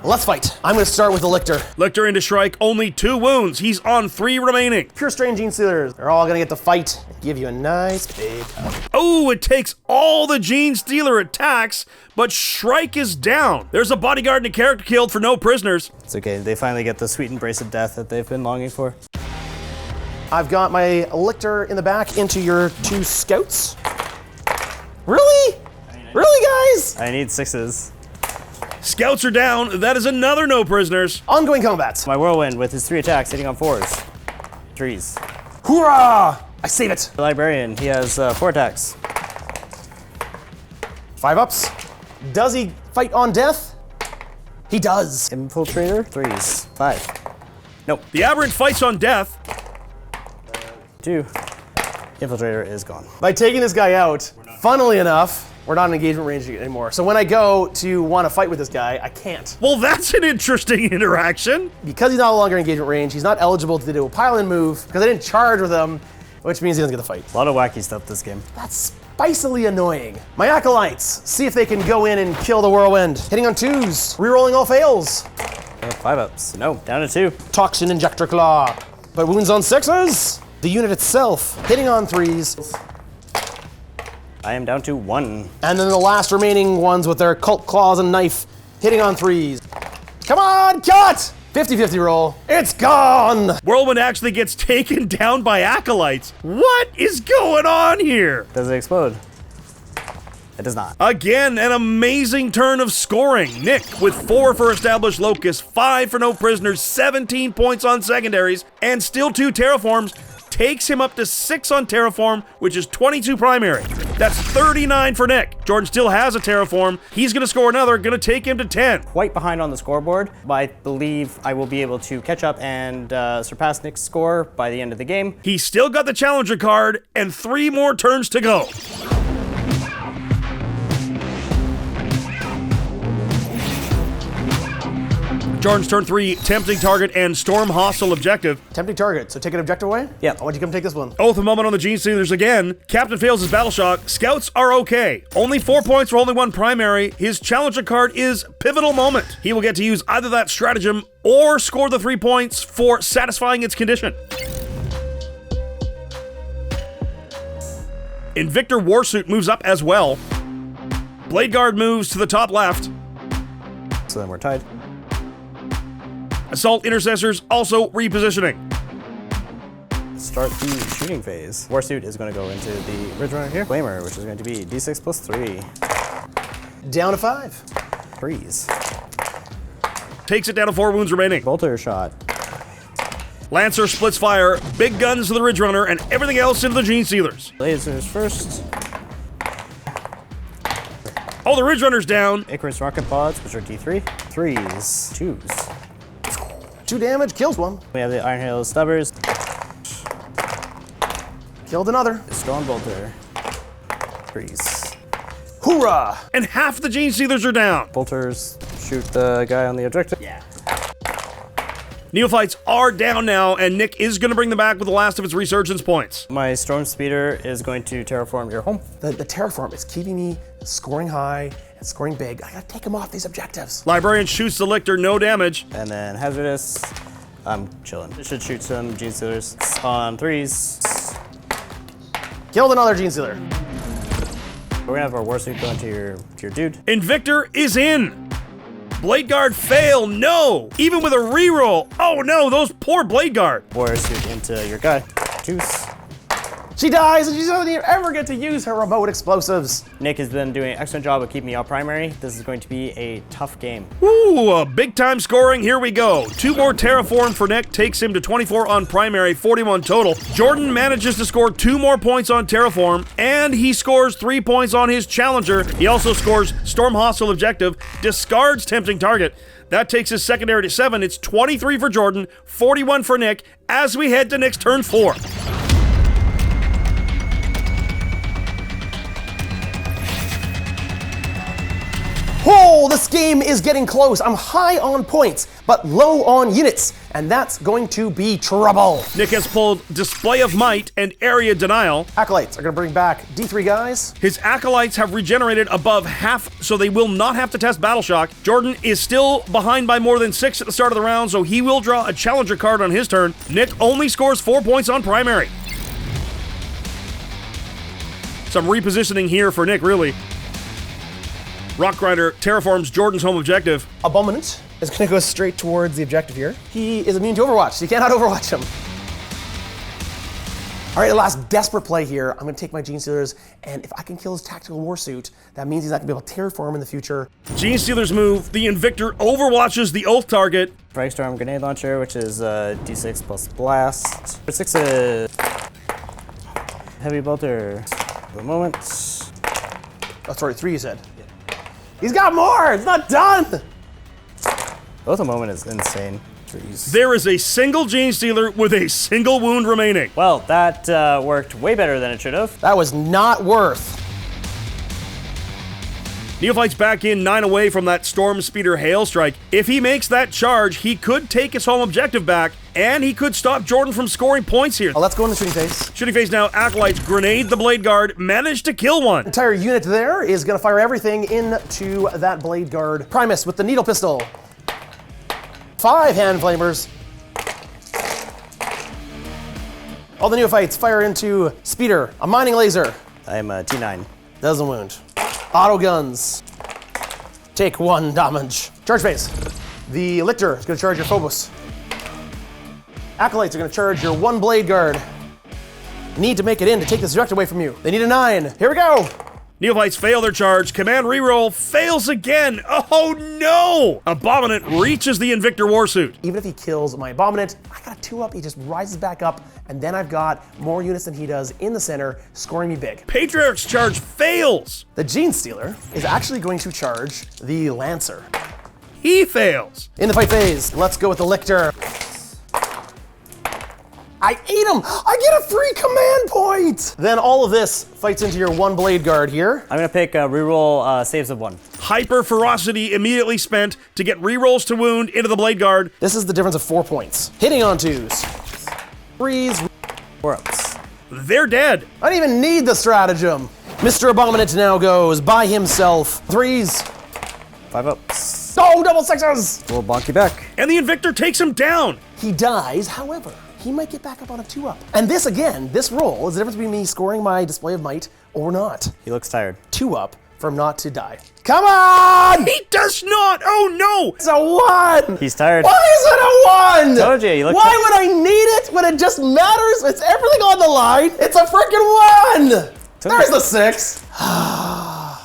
Let's fight. I'm gonna start with the Lictor. Lictor into Shrike, only 2 wounds. He's on 3 remaining. Pure Strain Genestealers. They're all gonna get to fight and give you a nice big hug. Oh, it takes all the Genestealer attacks, but Shrike is down. There's a bodyguard and a character killed for no prisoners. It's okay. They finally get the sweet embrace of death that they've been longing for. I've got my Lictor in the back into your 2 scouts. Really? Really, guys? I need 6's. Scouts are down. That is another no prisoners. Ongoing combat. My whirlwind with his 3 attacks hitting on 4's. 3's. Hoorah! I save it. The Librarian, he has 4 attacks. 5 ups. Does he fight on death? He does. Infiltrator, 3's. 5. Nope. The Aberrant fights on death. 2. Infiltrator is gone. By taking this guy out, funnily enough, we're not in engagement range anymore. So when I go to want to fight with this guy, I can't. Well, that's an interesting interaction. Because he's no longer in engagement range, he's not eligible to do a pile-in move because I didn't charge with him, which means he doesn't get the fight. A lot of wacky stuff this game. That's spicily annoying. My Acolytes, see if they can go in and kill the Whirlwind. Hitting on 2s, rerolling all fails. 5-ups. No, down to 2. Toxin Injector Claw, but wounds on 6s. The unit itself, hitting on 3s. I am down to 1. And then the last remaining ones with their Cult Claws and Knife, hitting on 3s. Come on, kill it! 50-50 roll. It's gone! Whirlwind actually gets taken down by Acolytes. What is going on here? Does it explode? It does not. Again, an amazing turn of scoring. Nick with 4 for Established Locust, 5 for No Prisoners, 17 points on secondaries, and still 2 terraforms, takes him up to 6 on terraform, which is 22 primary. That's 39 for Nick. Jordan still has a terraform. He's gonna score another, gonna take him to 10. Quite behind on the scoreboard, but I believe I will be able to catch up and surpass Nick's score by the end of the game. He's still got the Challenger card and 3 more turns to go. Jordan's turn 3, tempting target and storm hostile objective. Tempting target, so take an objective away? Yeah. I want you to come take this one. Oath of Moment on the Genestealers again. Captain fails his battle shock. Scouts are okay. Only 4 points for only 1 primary. His Challenger card is Pivotal Moment. He will get to use either that stratagem or score the 3 points for satisfying its condition. Invictor Warsuit moves up as well. Blade Guard moves to the top left. So then we're tied. Assault Intercessors also repositioning. Start the shooting phase. Warsuit is going to go into the Ridge Runner here. Flamer, which is going to be D6 plus 3. Down to 5. Freeze. Takes it down to 4 wounds remaining. Bolter shot. Lancer splits fire. Big guns to the Ridge Runner and everything else into the Genestealers. Lasers first. Oh, the Ridge Runner's down. Icarus rocket pods, which are D3. 3s. 2s. 2 damage, kills one. We have the Iron Hail Stubbers. Killed another. Storm Bolter. Freeze. Hoorah! And half the Genestealers are down. Bolters shoot the guy on the objective. Yeah. Neophytes are down now, and Nick is going to bring them back with the last of its resurgence points. My Storm Speeder is going to terraform your home. The terraform is keeping me scoring high and scoring big. I gotta take him off these objectives. Librarian shoots the Lictor, no damage. And then Hazardous, I'm chilling. It should shoot some Genestealers on 3s. Killed another Genestealer. We're gonna have our Warsuit go into your dude. Invictor is in. Blade Guard fail, no! Even with a reroll, oh no, those poor Blade Guard. Warsuit into your guy. Juice. She dies and she doesn't ever get to use her remote explosives. Nick has been doing an excellent job of keeping me out primary. This is going to be a tough game. Ooh, big time scoring, here we go. 2 more terraform for Nick, takes him to 24 on primary, 41 total. Jordan manages to score 2 more points on terraform, and he scores 3 points on his Challenger. He also scores Storm Hostile Objective, discards Tempting Target. That takes his secondary to 7. It's 23 for Jordan, 41 for Nick, as we head to Nick's turn 4. Oh, this game is getting close. I'm high on points, but low on units, and that's going to be trouble. Nick has pulled Display of Might and Area Denial. Acolytes are gonna bring back D3 guys. His Acolytes have regenerated above half, so they will not have to test Battle Shock. Jordan is still behind by more than 6 at the start of the round, so he will draw a Challenger card on his turn. Nick only scores 4 points on primary. Some repositioning here for Nick, really. Rockgrinder terraforms Jordan's home objective. Abominant is gonna go straight towards the objective here. He is immune to Overwatch, so you cannot Overwatch him. All right, the last desperate play here. I'm gonna take my Genestealers, and if I can kill his Tactical Warsuit, that means he's not gonna be able to terraform in the future. Genestealers move, the Invictor overwatches the Oath target. Frag Grenade Launcher, which is D6 plus Blast. For 6s. Heavy Bolter. For a moment. Oh, sorry, 3 you said. He's got more! It's not done! Both a moment is insane. There is a single Genestealer with a single wound remaining. Well, that worked way better than it should have. That was not worth. Neophyte's back in 9 away from that Storm Speeder Hail Strike. If he makes that charge, he could take his home objective back, and he could stop Jordan from scoring points here. Let's go in the shooting phase. Shooting phase now, Acolytes grenade the Blade Guard, managed to kill one. Entire unit there is going to fire everything into that Blade Guard. Primus with the Needle Pistol. 5 Hand Flamers. All the Neophytes fire into Speeder. A Mining Laser. I'm a T9. Doesn't wound. Auto guns. Take 1 damage. Charge phase. The Lictor is going to charge your Phobos. Acolytes are going to charge your 1 Blade Guard. Need to make it in to take this direct away from you. They need a 9. Here we go. Neophytes fail their charge. Command reroll fails again. Oh no! Abominant reaches the Invictor Warsuit. Even if he kills my Abominant, I got a 2-up. He just rises back up, and then I've got more units than he does in the center, scoring me big. Patriarch's charge fails. The Genestealer is actually going to charge the Lancer. He fails. In the fight phase, let's go with the Lictor. I ate him! I get a free command point! Then all of this fights into your 1 Blade Guard here. I'm gonna pick reroll saves of 1. Hyper Ferocity immediately spent to get rerolls to wound into the Blade Guard. This is the difference of 4 points. Hitting on 2s. 3s. 4-ups. They're dead. I don't even need the stratagem. Mr. Abominant now goes by himself. 3s. 5-ups. Oh, double 6s! We'll bonk you back. And the Invictor takes him down. He dies, however, he might get back up on a 2-up. And this again, this roll is the difference between me scoring my Display of Might or not. He looks tired. 2-up from not to die. Come on! He does not! Oh no! It's a 1! He's tired. Why is it a 1? Told you look Why would I need it when it just matters? It's everything on the line. It's a freaking 1! There's the 6.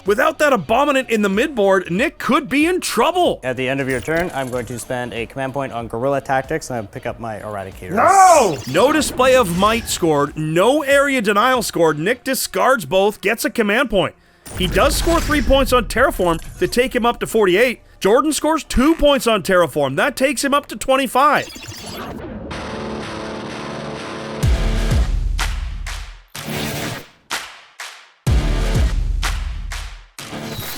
Without that Abominant in the midboard, Nick could be in trouble. At the end of your turn, I'm going to spend a command point on Guerrilla Tactics, and I'll pick up my Eradicators. No! No Display of Might scored, no Area Denial scored. Nick discards both, gets a command point. He does score 3 points on Terraform to take him up to 48. Jordan scores 2 points on Terraform. That takes him up to 25.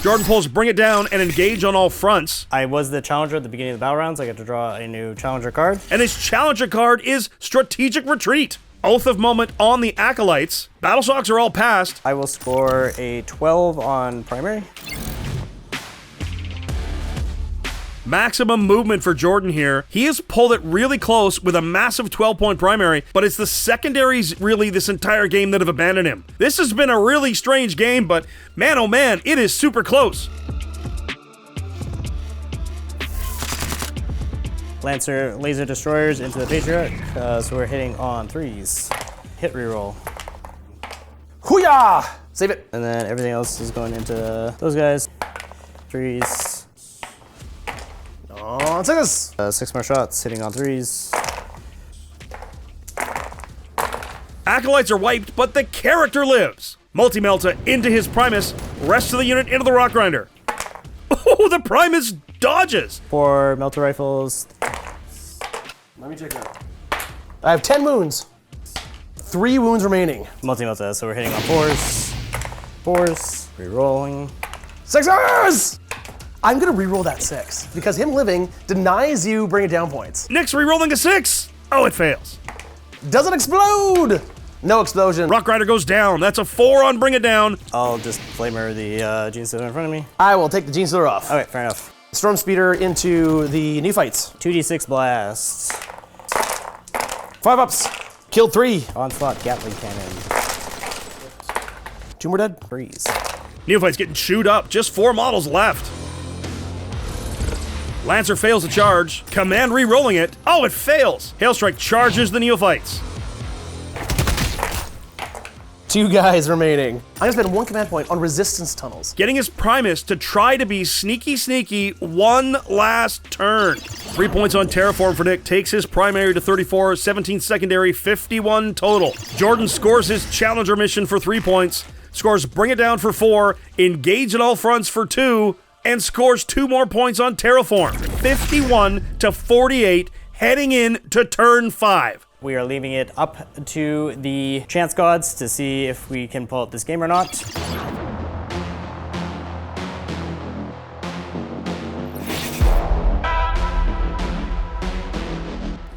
Jordan pulls Bring It Down and engage on all fronts. I was the challenger at the beginning of the battle rounds. I get to draw a new challenger card. And his challenger card is Strategic Retreat. Oath of Moment on the Acolytes. Battle Shocks are all passed. I will score a 12 on primary. Maximum movement for Jordan here. He has pulled it really close with a massive 12-point primary, but it's the secondaries really this entire game that have abandoned him. This has been a really strange game, but man oh man, it is super close. Lancer Laser Destroyers into the Patriarch, so we're hitting on 3s. Hit reroll. Hoo-yah! Save it. And then everything else is going into those guys. 3s. On 6s. 6 more shots, hitting on 3s. Acolytes are wiped, but the character lives. Multi-Melta into his Primus, rest of the unit into the Rock Grinder. Oh, the Primus dodges. 4 Melter Rifles. Let me check that. I have 10 wounds. 3 wounds remaining. Multi-Melta, so we're hitting on 4s. 4s, rerolling. 6ers! I'm gonna reroll that 6 because him living denies you Bring It Down points. Nick's rerolling a 6. Oh, it fails. Doesn't explode! No explosion. Rock Rider goes down. That's a 4 on Bring It Down. I'll just flamer the Genestealer in front of me. I will take the Genestealer off. Okay, fair enough. Storm Speeder into the Neophytes. 2d6 blasts. 5 ups. Killed 3. Onslaught Gatling Cannon. 2 more dead. Freeze. Neophyte's getting chewed up. Just 4 models left. Lancer fails to charge. Command re-rolling it. Oh, it fails. Hailstrike charges the Neophytes. 2 guys remaining. I'm gonna spend 1 command point on resistance tunnels. Getting his Primus to try to be sneaky one last turn. 3 points on Terraform for Nick. Takes his primary to 34, 17 secondary, 51 total. Jordan scores his Challenger mission for 3 points. Scores Bring It Down for 4. Engage at all fronts for 2. And scores 2 more points on Terraform. 51 to 48. heading in to turn 5. We are leaving it up to the chance gods to see if we can pull out this game or not.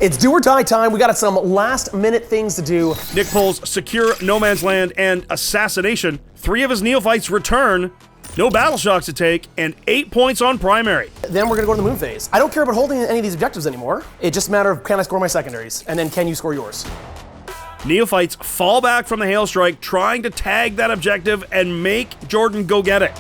It's do or die time. We got some last minute things to do. Nick pulls Secure No Man's Land and Assassination. 3 of his neophytes return. No battle shocks to take, and 8 points on primary. Then we're gonna go to the moon phase. I don't care about holding any of these objectives anymore. It's just a matter of can I score my secondaries, and then can you score yours? Neophytes fall back from the Hail Strike, trying to tag that objective and make Jordan go get it.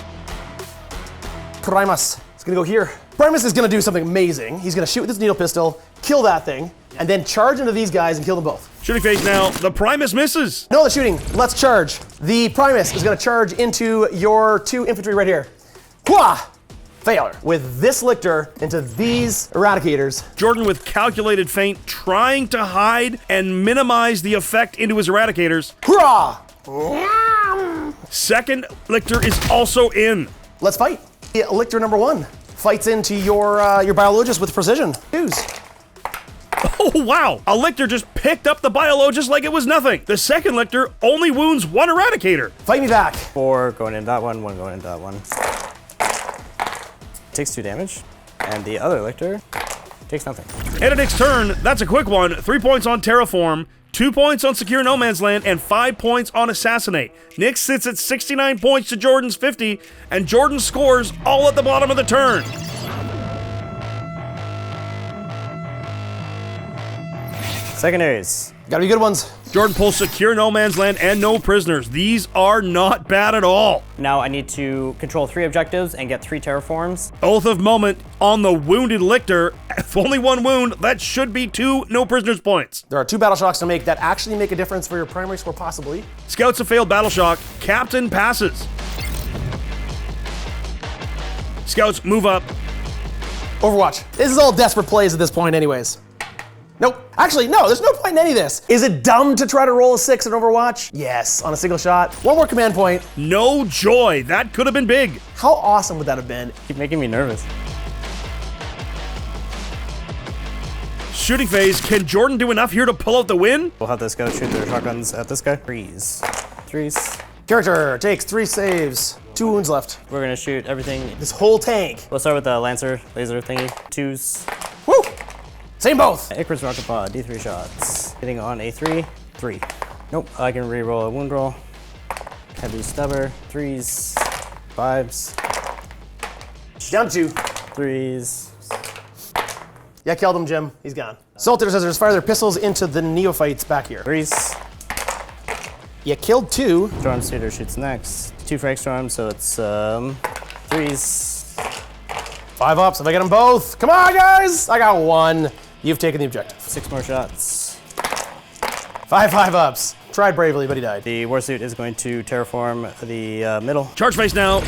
Primus is gonna go here. Primus is gonna do something amazing. He's gonna shoot with his needle pistol, kill that thing, and then charge into these guys and kill them both. Shooting phase now, the Primus misses. No, the shooting, let's charge. The Primus is gonna charge into your 2 infantry right here. Wah! Failure. With this lictor into these eradicators. Jordan with calculated feint, trying to hide and minimize the effect into his eradicators. Hurrah! Second lictor is also in. Let's fight. Lictor number 1 fights into your Biologis with precision. Choose. Oh wow, a lictor just picked up the Biologis like it was nothing. The second lictor only wounds 1 eradicator. Fight me back. 4 going into that one, 1 going into that one. Takes 2 damage, and the other lictor takes nothing. And at Nick's turn, that's a quick one. 3 points on Terraform, 2 points on Secure No Man's Land, and 5 points on Assassinate. Nick sits at 69 points to Jordan's 50, and Jordan scores all at the bottom of the turn. Secondaries. Gotta be good ones. Jordan pulls Secure No Man's Land and no prisoners. These are not bad at all. Now I need to control 3 objectives and get 3 terraforms. Oath of Moment on the wounded lictor. With only 1 wound, that should be 2 no prisoners points. There are 2 battle shocks to make that actually make a difference for your primary score, possibly. Scouts have failed battle shock. Captain passes. Scouts move up. Overwatch. This is all desperate plays at this point anyways. Nope. Actually, no, there's no point in any of this. Is it dumb to try to roll a 6 in Overwatch? Yes, on a single shot. 1 more command point. No joy. That could have been big. How awesome would that have been? Keep making me nervous. Shooting phase. Can Jordan do enough here to pull out the win? We'll have this guy shoot their shotguns at this guy. Threes. Character takes 3 saves. 2 wounds left. We're gonna shoot everything. This whole tank. We'll start with the Lancer laser thingy. 2s. Woo! Same both. Icarus rocket pod, D3 shots. Hitting on a 3. Nope, I can re-roll a wound roll. Heavy stubber, 3s, 5s. Down to 2. 3s. Yeah, killed him, Jim. He's gone. Intercessors fire their pistols into the neophytes back here. 3s. You killed 2. Storm Shooter shoots next. 2 frag storms, so it's 3s. 5 ups if I get them both. Come on, guys! I got 1. You've taken the objective. 6 more shots. 5 ups. Tried bravely, but he died. The Warsuit is going to terraform the middle. Charge phase now.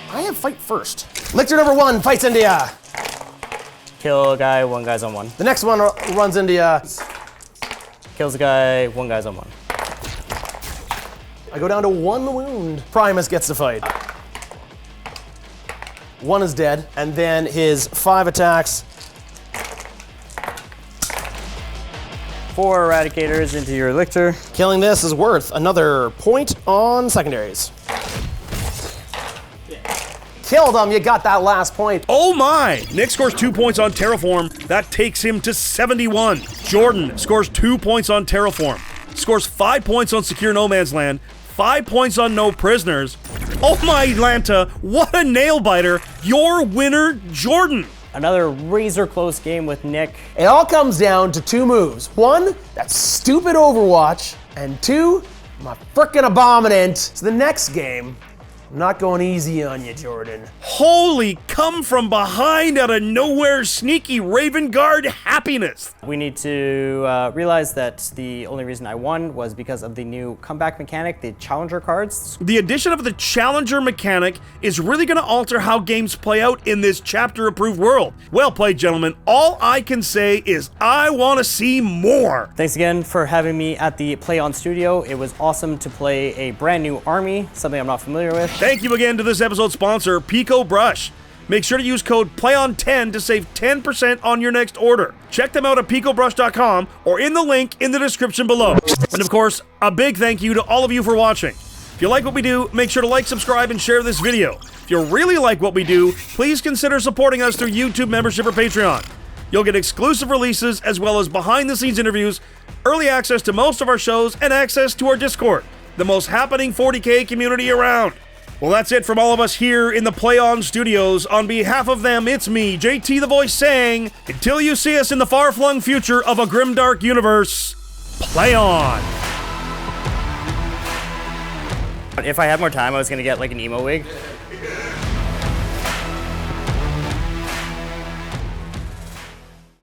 I have fight first. Lictor number 1 fights India. Kill a guy, 1 guy's on 1. The next one runs India. Kills a guy, 1 guy's on 1. I go down to 1 wound. Primus gets to fight. 1 is dead, and then his 5 attacks. 4 eradicators into your lictor. Killing this is worth another point on secondaries. Killed him, you got that last point. Oh my! Nick scores 2 points on Terraform. That takes him to 71. Jordan scores 2 points on Terraform. Scores 5 points on Secure No Man's Land. 5 points on No Prisoners. Oh my Lanta, what a nail biter. Your winner, Jordan. Another razor close game with Nick. It all comes down to 2 moves. 1, that stupid Overwatch, and 2, my frickin' abominant. So the next game, I'm not going easy on you, Jordan. Holy come from behind out of nowhere sneaky Raven Guard happiness. We need to realize that the only reason I won was because of the new comeback mechanic, the Challenger cards. The addition of the Challenger mechanic is really going to alter how games play out in this chapter-approved world. Well played, gentlemen. All I can say is I want to see more. Thanks again for having me at the Play On Studio. It was awesome to play a brand new army, something I'm not familiar with. Thank you again to this episode's sponsor, Pico Brush. Make sure to use code PLAYON10 to save 10% on your next order. Check them out at picobrush.com or in the link in the description below. And of course, a big thank you to all of you for watching. If you like what we do, make sure to like, subscribe, and share this video. If you really like what we do, please consider supporting us through YouTube membership or Patreon. You'll get exclusive releases as well as behind-the-scenes interviews, early access to most of our shows, and access to our Discord, the most happening 40K community around. Well, that's it from all of us here in the Play On Studios. On behalf of them, it's me, JT the Voice, saying, until you see us in the far-flung future of a grimdark universe, play on! If I had more time, I was gonna get like an emo wig.